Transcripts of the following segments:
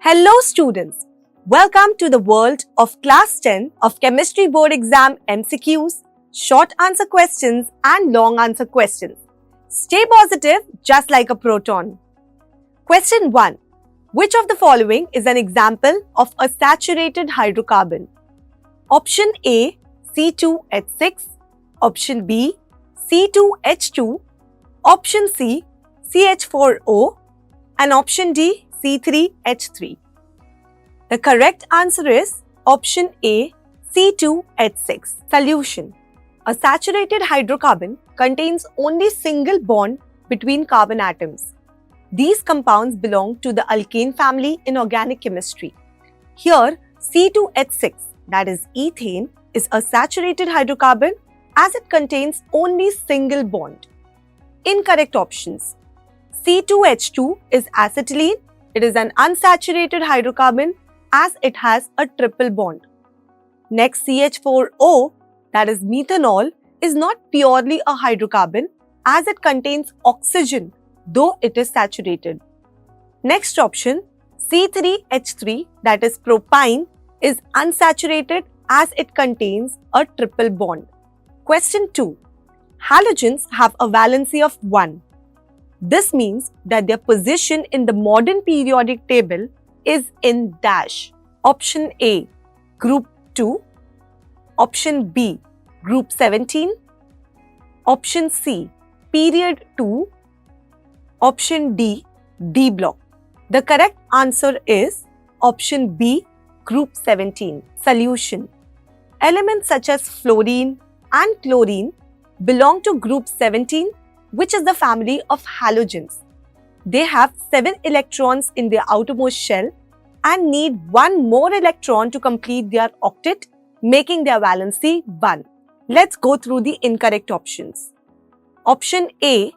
Hello students, welcome to the world of class 10 of Chemistry Board Exam MCQs, short answer questions and long answer questions. Stay positive just like a proton. Question 1. Which of the following is an example of a saturated hydrocarbon? Option A, C2H6, Option B, C2H2, Option C, CH4O, and Option D, C3H3. The correct answer is Option A, C2H6. Solution. A saturated hydrocarbon contains only single bond between carbon atoms. These compounds belong to the alkane family in organic chemistry. Here, C2H6, that is ethane, is a saturated hydrocarbon as it contains only single bond. Incorrect options. C2H2 is acetylene. It is an unsaturated hydrocarbon as it has a triple bond. Next, CH4O, that is methanol, is not purely a hydrocarbon as it contains oxygen, though it is saturated. Next option, C3H3, that is propyne, is unsaturated as it contains a triple bond. Question 2. Halogens have a valency of 1. This means that their position in the modern periodic table is in dash. Option A, group 2. Option B, group 17. Option C, period 2. Option D, D block. The correct answer is Option B, group 17. Solution. Elements such as fluorine and chlorine belong to group 17, which is the family of halogens. They have 7 electrons in their outermost shell and need 1 more electron to complete their octet, making their valency 1. Let's go through the incorrect options. Option A,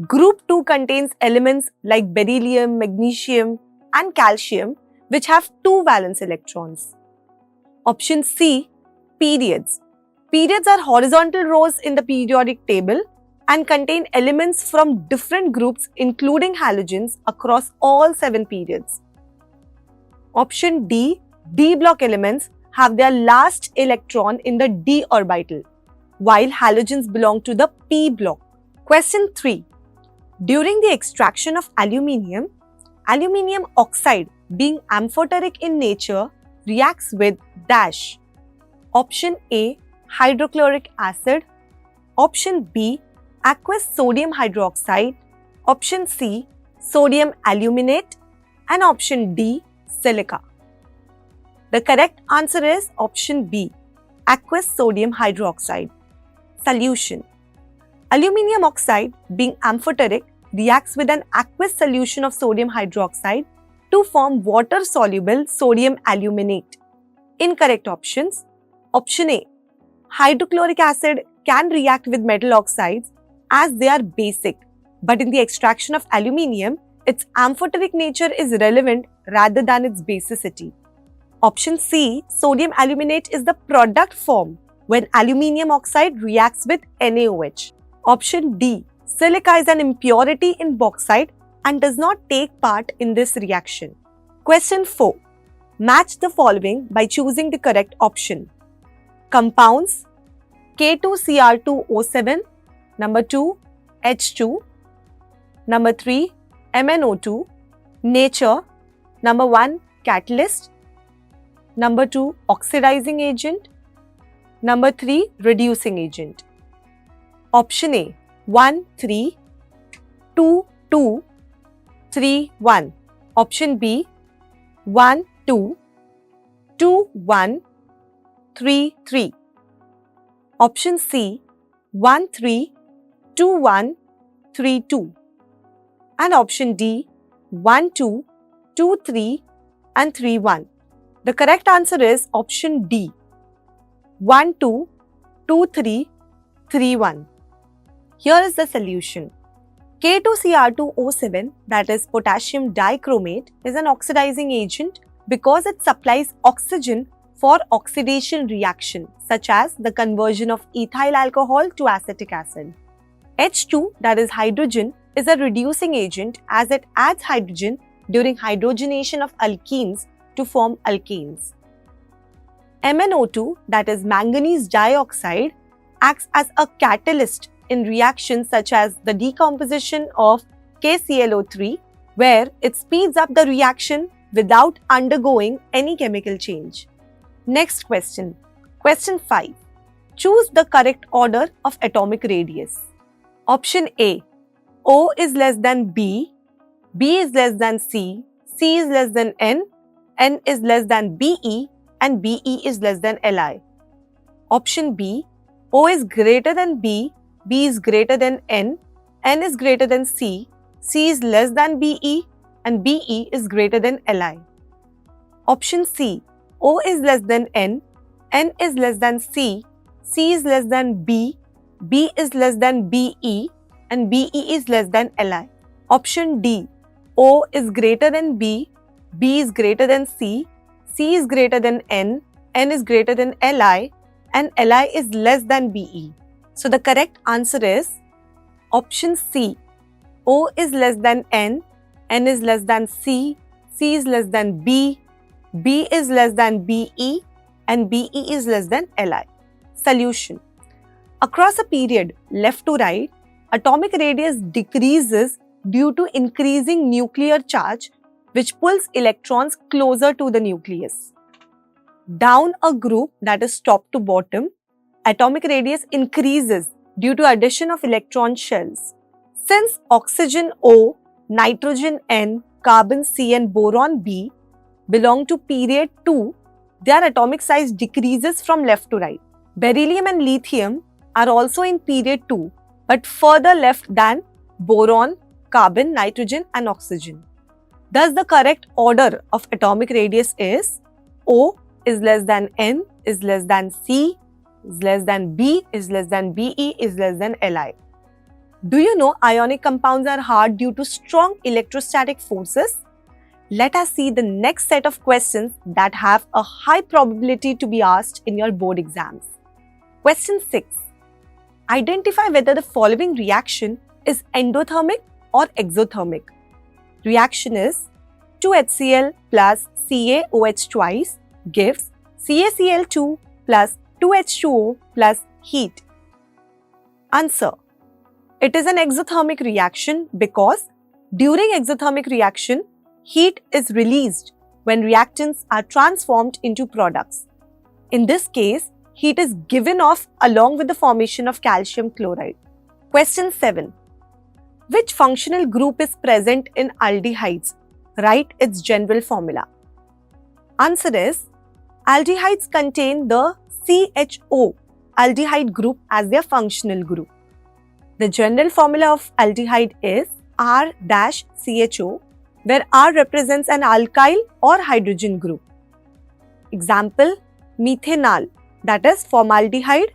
group 2 contains elements like beryllium, magnesium and calcium, which have 2 valence electrons. Option C, periods. Periods are horizontal rows in the periodic table and contain elements from different groups including halogens across all 7 periods. Option D, D block elements have their last electron in the d orbital, while halogens belong to the p block. Question 3. During the extraction of aluminium, aluminium oxide, being amphoteric in nature, reacts with dash. Option A, hydrochloric acid. Option B, aqueous sodium hydroxide. Option C, sodium aluminate. And Option D, silica. The correct answer is Option B, aqueous sodium hydroxide. Solution. Aluminium oxide, being amphoteric, reacts with an aqueous solution of sodium hydroxide to form water-soluble sodium aluminate. Incorrect options. Option A, hydrochloric acid can react with metal oxides as they are basic, but in the extraction of aluminium, its amphoteric nature is relevant rather than its basicity. Option C, sodium aluminate is the product form when aluminium oxide reacts with NaOH. Option D, silica is an impurity in bauxite and does not take part in this reaction. Question 4. Match the following by choosing the correct option. Compounds: K2Cr2O7, number 2, H2, number 3, MnO2, nature, number 1, catalyst, number 2, oxidizing agent, number 3, reducing agent. Option A, 1, 3, 2, 2, 3, 1. Option B, 1, 2, 2, 1, 3, 3. Option C, 1, 3, 2, 1, 3, 2. And Option D, 1, 2, 2, 3 and 3, 1. The correct answer is Option D, 1, 2, 2, 3, 3, 1. Here is the solution. K2Cr2O7, that is potassium dichromate, is an oxidizing agent because it supplies oxygen for oxidation reaction such as the conversion of ethyl alcohol to acetic acid. H2, that is hydrogen, is a reducing agent as it adds hydrogen during hydrogenation of alkenes to form alkanes. MnO2, that is manganese dioxide, acts as a catalyst in reactions such as the decomposition of KClO3, where it speeds up the reaction without undergoing any chemical change. Next question. Question 5. Choose the correct order of atomic radius. Option A. O is less than B, B is less than C, C is less than N is less than BE, and BE is less than Li. Option B. O is greater than B, B is greater than N is greater than C, C is less than BE, and BE is greater than Li. Option C. O is less than N is less than C, C is less than B, B is less than BE, and BE is less than Li. Option D. O is greater than B, B is greater than C, C is greater than N is greater than Li, and Li is less than BE. So the correct answer is option C. O is less than N is less than C, C is less than B, B is less than BE, and BE is less than Li. Solution. Across a period left to right, atomic radius decreases due to increasing nuclear charge, which pulls electrons closer to the nucleus. Down a group, that is top to bottom, atomic radius increases due to addition of electron shells. Since oxygen O, nitrogen N, carbon C and boron B belong to period 2, their atomic size decreases from left to right. Beryllium and lithium are also in period 2, but further left than boron, carbon, nitrogen and oxygen. Thus, the correct order of atomic radius is O is less than N is less than C is less than B is less than BE is less than Li. Do you know ionic compounds are hard due to strong electrostatic forces? Let us see the next set of questions that have a high probability to be asked in your board exams. Question 6. Identify whether the following reaction is endothermic or exothermic. Reaction is 2HCl plus CaOH twice gives CaCl2 plus 2H2O plus heat. Answer. It is an exothermic reaction because during exothermic reaction, heat is released when reactants are transformed into products. In this case, heat is given off along with the formation of calcium chloride. Question 7. Which functional group is present in aldehydes? Write its general formula. Answer is, aldehydes contain the CHO aldehyde group as their functional group. The general formula of aldehyde is R-CHO, where R represents an alkyl or hydrogen group. Example, methanol, that is formaldehyde,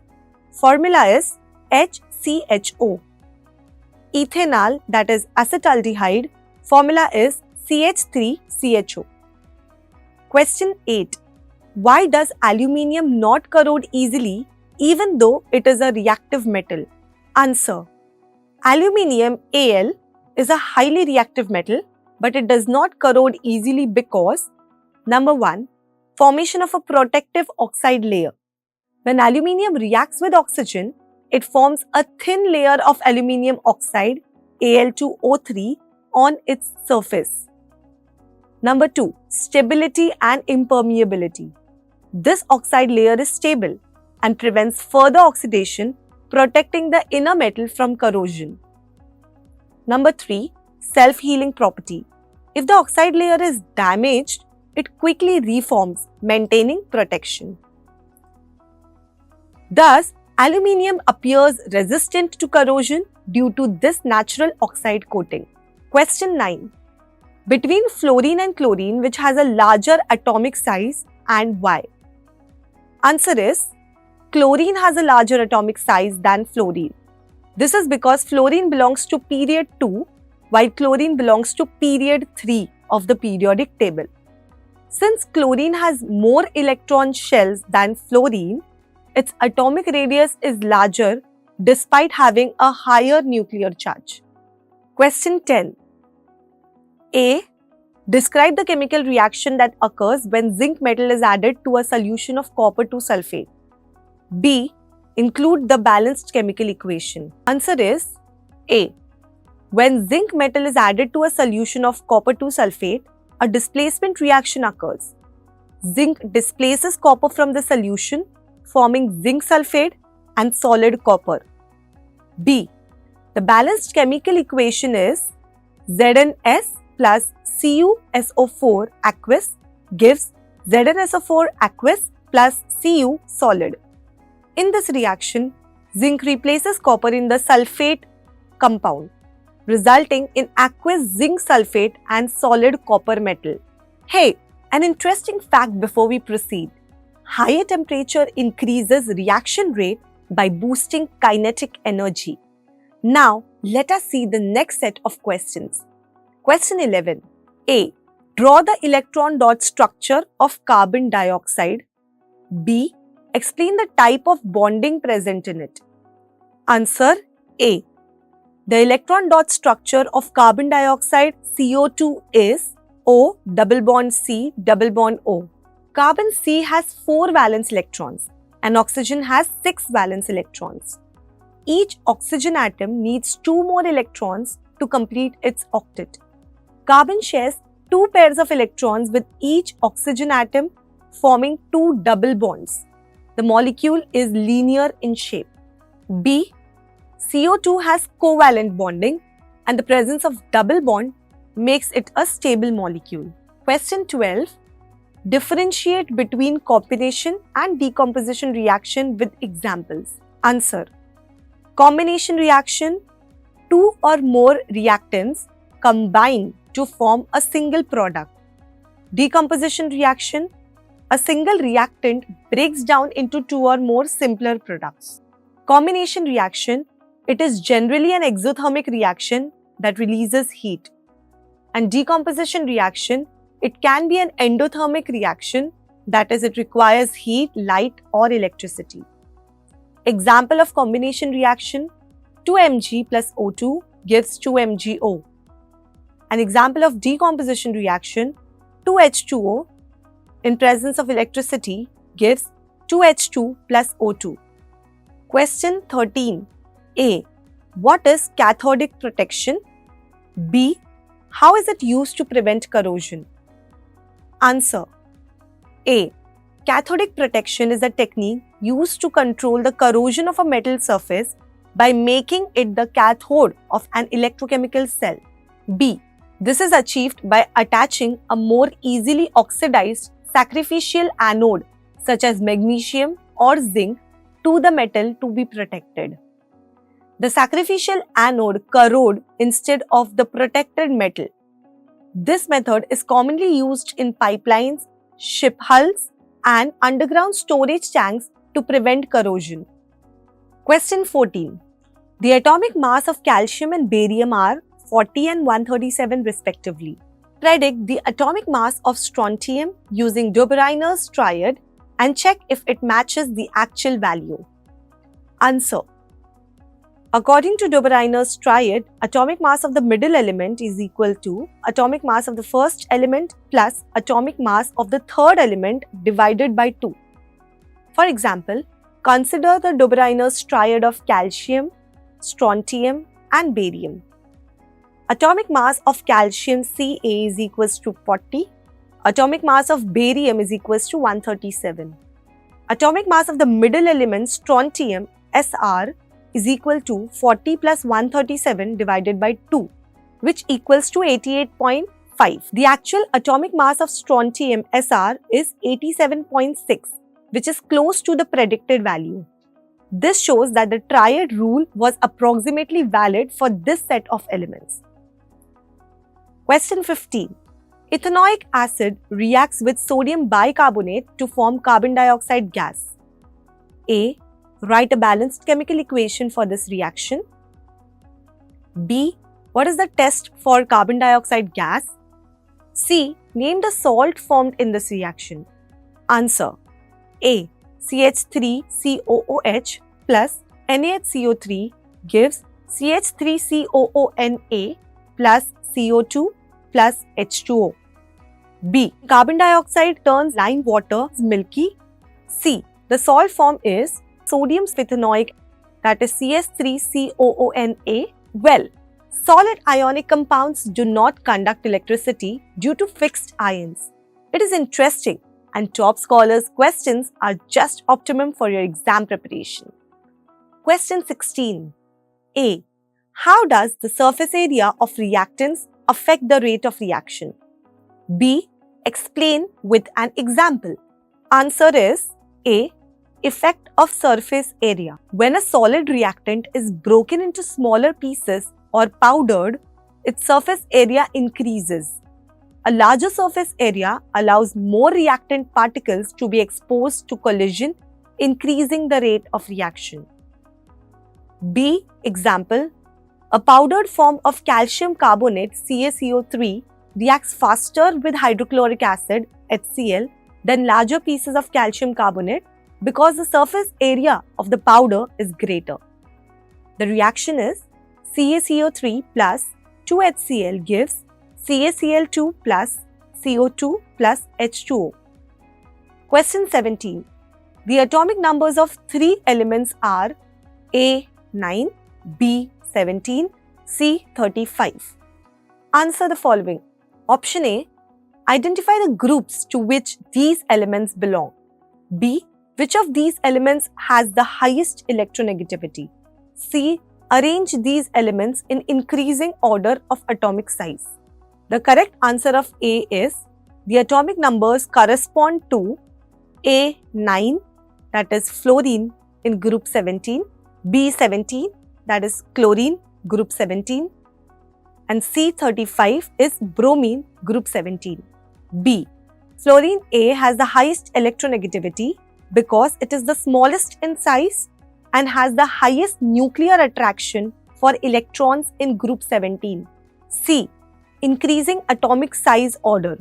formula is HCHO. Ethanol, that is acetaldehyde, formula is CH3CHO. Question 8. Why does aluminium not corrode easily even though it is a reactive metal? Answer. Aluminium Al is a highly reactive metal, but it does not corrode easily because number 1. Formation of a protective oxide layer. When aluminium reacts with oxygen, it forms a thin layer of aluminium oxide Al2O3 on its surface. Number 2. Stability and impermeability. This oxide layer is stable and prevents further oxidation, protecting the inner metal from corrosion. Number 3. Self-healing property. If the oxide layer is damaged, it quickly reforms, maintaining protection. Thus, aluminium appears resistant to corrosion due to this natural oxide coating. Question 9. Between fluorine and chlorine, which has a larger atomic size, and why? Answer is, chlorine has a larger atomic size than fluorine. This is because fluorine belongs to period 2, while chlorine belongs to period 3 of the periodic table. Since chlorine has more electron shells than fluorine, its atomic radius is larger despite having a higher nuclear charge. Question 10. A. Describe the chemical reaction that occurs when zinc metal is added to a solution of copper 2 sulfate. B. Include the balanced chemical equation. Answer is A. When zinc metal is added to a solution of copper 2 sulfate, a displacement reaction occurs. Zinc displaces copper from the solution, forming zinc sulfate and solid copper. B. The balanced chemical equation is ZnS plus CuSO4 aqueous gives ZnSO4 aqueous plus Cu solid. In this reaction, zinc replaces copper in the sulfate compound, resulting in aqueous zinc sulfate and solid copper metal. Hey, an interesting fact before we proceed. Higher temperature increases reaction rate by boosting kinetic energy. Now, let us see the next set of questions. Question 11. A. Draw the electron dot structure of carbon dioxide. B. Explain the type of bonding present in it. Answer A. The electron dot structure of carbon dioxide CO2 is O double bond C double bond O. Carbon C has 4 valence electrons and oxygen has 6 valence electrons. Each oxygen atom needs 2 more electrons to complete its octet. Carbon shares 2 pairs of electrons with each oxygen atom, forming 2 double bonds. The molecule is linear in shape. B. CO2 has covalent bonding and the presence of double bond makes it a stable molecule. Question 12. Differentiate between combination and decomposition reaction with examples. Answer. Combination reaction, 2 or more reactants combine to form a single product. Decomposition reaction, a single reactant breaks down into 2 or more simpler products. Combination reaction, it is generally an exothermic reaction that releases heat. And decomposition reaction, it can be an endothermic reaction, that is, it requires heat, light or electricity. Example of combination reaction, 2Mg plus O2 gives 2MgO. An example of decomposition reaction, 2H2O in presence of electricity gives 2H2 plus O2. Question 13. A. What is cathodic protection? B. How is it used to prevent corrosion? Answer. A. Cathodic protection is a technique used to control the corrosion of a metal surface by making it the cathode of an electrochemical cell. B. This is achieved by attaching a more easily oxidized sacrificial anode such as magnesium or zinc to the metal to be protected. The sacrificial anode corrode instead of the protected metal. This method is commonly used in pipelines, ship hulls, and underground storage tanks to prevent corrosion. Question 14. The atomic mass of calcium and barium are 40 and 137 respectively. Predict the atomic mass of strontium using Dobereiner's triad and check if it matches the actual value. Answer. According to Dobereiner's triad, atomic mass of the middle element is equal to atomic mass of the first element plus atomic mass of the third element divided by 2. For example, consider the Dobereiner's triad of calcium, strontium and barium. Atomic mass of calcium Ca is equals to 40. Atomic mass of barium is equals to 137. Atomic mass of the middle element strontium Sr is equal to 40 plus 137 divided by 2, which equals to 88.5. The actual atomic mass of strontium Sr is 87.6, which is close to the predicted value. This shows that the triad rule was approximately valid for this set of elements. Question 15. Ethanoic acid reacts with sodium bicarbonate to form carbon dioxide gas. A. Write a balanced chemical equation for this reaction. B. What is the test for carbon dioxide gas? C. Name the salt formed in this reaction. Answer. A. CH3COOH plus NaHCO3 gives CH3COONA plus CO2 plus H2O. B. Carbon dioxide turns lime water milky. C. The salt form is sodium sphinganoic, that is CS3COONA. Well, solid ionic compounds do not conduct electricity due to fixed ions. It is interesting, and top scholars' questions are just optimum for your exam preparation. Question 16. A. How does the surface area of reactants affect the rate of reaction? B. Explain with an example. Answer is A. Effect of surface area. When a solid reactant is broken into smaller pieces or powdered, its surface area increases. A larger surface area allows more reactant particles to be exposed to collision, increasing the rate of reaction. B. Example. A powdered form of calcium carbonate CaCO3 reacts faster with hydrochloric acid HCl than larger pieces of calcium carbonate because the surface area of the powder is greater. The reaction is CaCO3 plus 2HCl gives CaCl2 plus CO2 plus H2O. Question 17. The atomic numbers of three elements are A. 9, B. 17, C. 35. Answer the following. Option A. Identify the groups to which these elements belong. B. Which of these elements has the highest electronegativity? C. Arrange these elements in increasing order of atomic size. The correct answer of A is the atomic numbers correspond to A. 9, that is fluorine in group 17, B. 17, that is chlorine group 17, and C. 35 is bromine group 17. B. Fluorine A has the highest electronegativity because it is the smallest in size and has the highest nuclear attraction for electrons in group 17. C. Increasing atomic size order.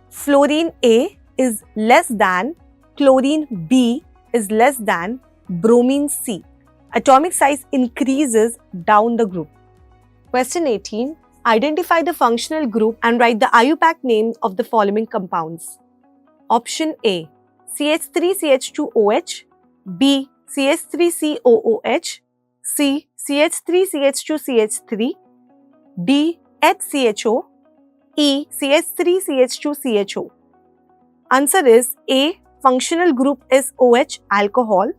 Fluorine A is less than, chlorine B is less than bromine C. Atomic size increases down the group. Question 18. Identify the functional group and write the IUPAC names of the following compounds. Option A. CH3CH2OH, B. CH3COOH, C. CH3CH2CH3, D. HCHO, E. CH3CH2CHO. Answer is A. Functional group is OH, alcohol,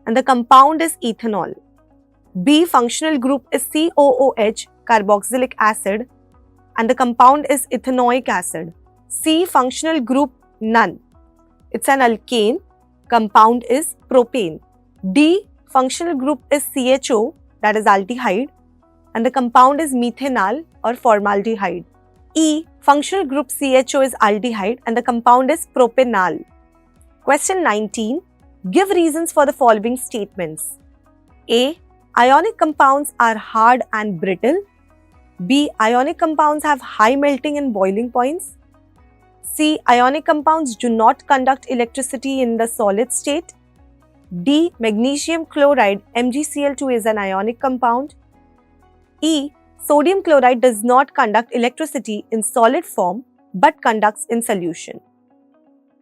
and the compound is ethanol. B. Functional group is COOH, carboxylic acid, and the compound is ethanoic acid. C. Functional group none. It's an alkane. Compound is propane. D. Functional group is CHO, that is aldehyde, and the compound is methanol or formaldehyde. E. Functional group CHO is aldehyde and the compound is propanol. Question 19. Give reasons for the following statements. A. Ionic compounds are hard and brittle. B. Ionic compounds have high melting and boiling points. C. Ionic compounds do not conduct electricity in the solid state. D. Magnesium chloride MgCl2 is an ionic compound. E. Sodium chloride does not conduct electricity in solid form but conducts in solution.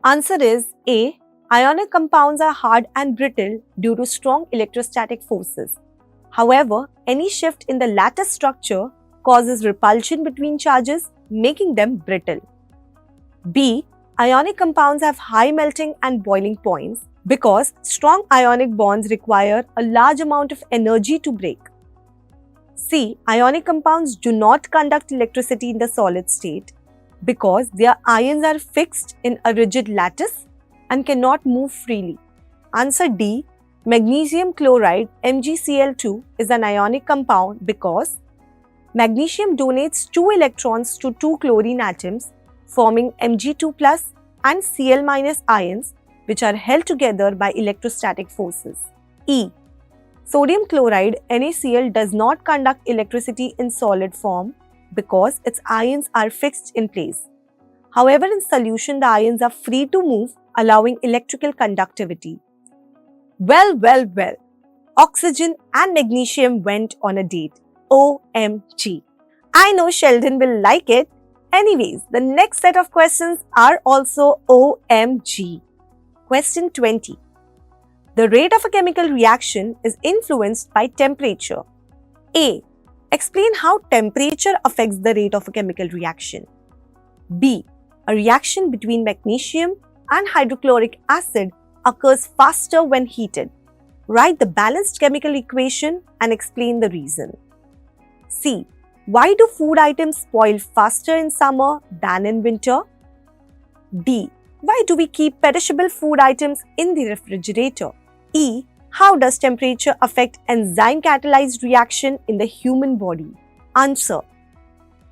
Answer is A. Ionic compounds are hard and brittle due to strong electrostatic forces. However, any shift in the lattice structure causes repulsion between charges, making them brittle. B. Ionic compounds have high melting and boiling points because strong ionic bonds require a large amount of energy to break. C. Ionic compounds do not conduct electricity in the solid state because their ions are fixed in a rigid lattice and cannot move freely. Answer D. Magnesium chloride MgCl2 is an ionic compound because magnesium donates 2 electrons to 2 chlorine atoms, forming Mg2+ and Cl- ions, which are held together by electrostatic forces. E. Sodium chloride NaCl does not conduct electricity in solid form because its ions are fixed in place. However, in solution, the ions are free to move, allowing electrical conductivity. Well. Oxygen and magnesium went on a date. OMG. I know Sheldon will like it. Anyways, the next set of questions are also OMG. Question 20. The rate of a chemical reaction is influenced by temperature. A. Explain how temperature affects the rate of a chemical reaction. B. A reaction between magnesium and hydrochloric acid occurs faster when heated. Write the balanced chemical equation and explain the reason. C. Why do food items spoil faster in summer than in winter? D. Why do we keep perishable food items in the refrigerator? E. How does temperature affect enzyme-catalyzed reaction in the human body? Answer.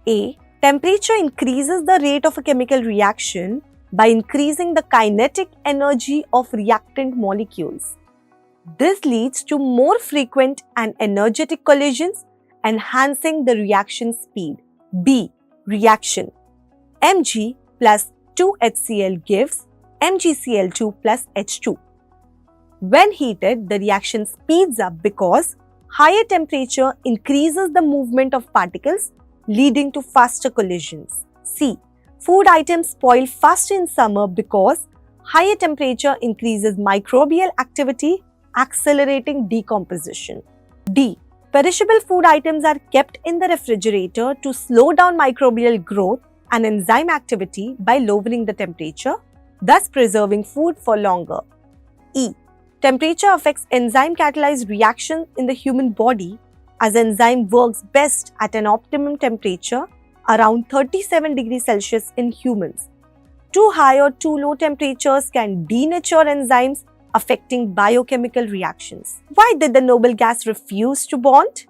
A. Temperature increases the rate of a chemical reaction by increasing the kinetic energy of reactant molecules. This leads to more frequent and energetic collisions, enhancing the reaction speed. B. Reaction. Mg plus 2HCl gives MgCl2 plus H2. When heated, the reaction speeds up because higher temperature increases the movement of particles, leading to faster collisions. C. Food items spoil faster in summer because higher temperature increases microbial activity, accelerating decomposition. D. Perishable food items are kept in the refrigerator to slow down microbial growth and enzyme activity by lowering the temperature, thus preserving food for longer. E. Temperature affects enzyme-catalyzed reactions in the human body as enzyme works best at an optimum temperature around 37 degrees Celsius in humans. Too high or too low temperatures can denature enzymes, affecting biochemical reactions. Why did the noble gas refuse to bond?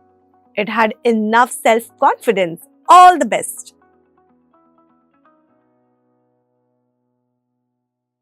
It had enough self-confidence. All the best.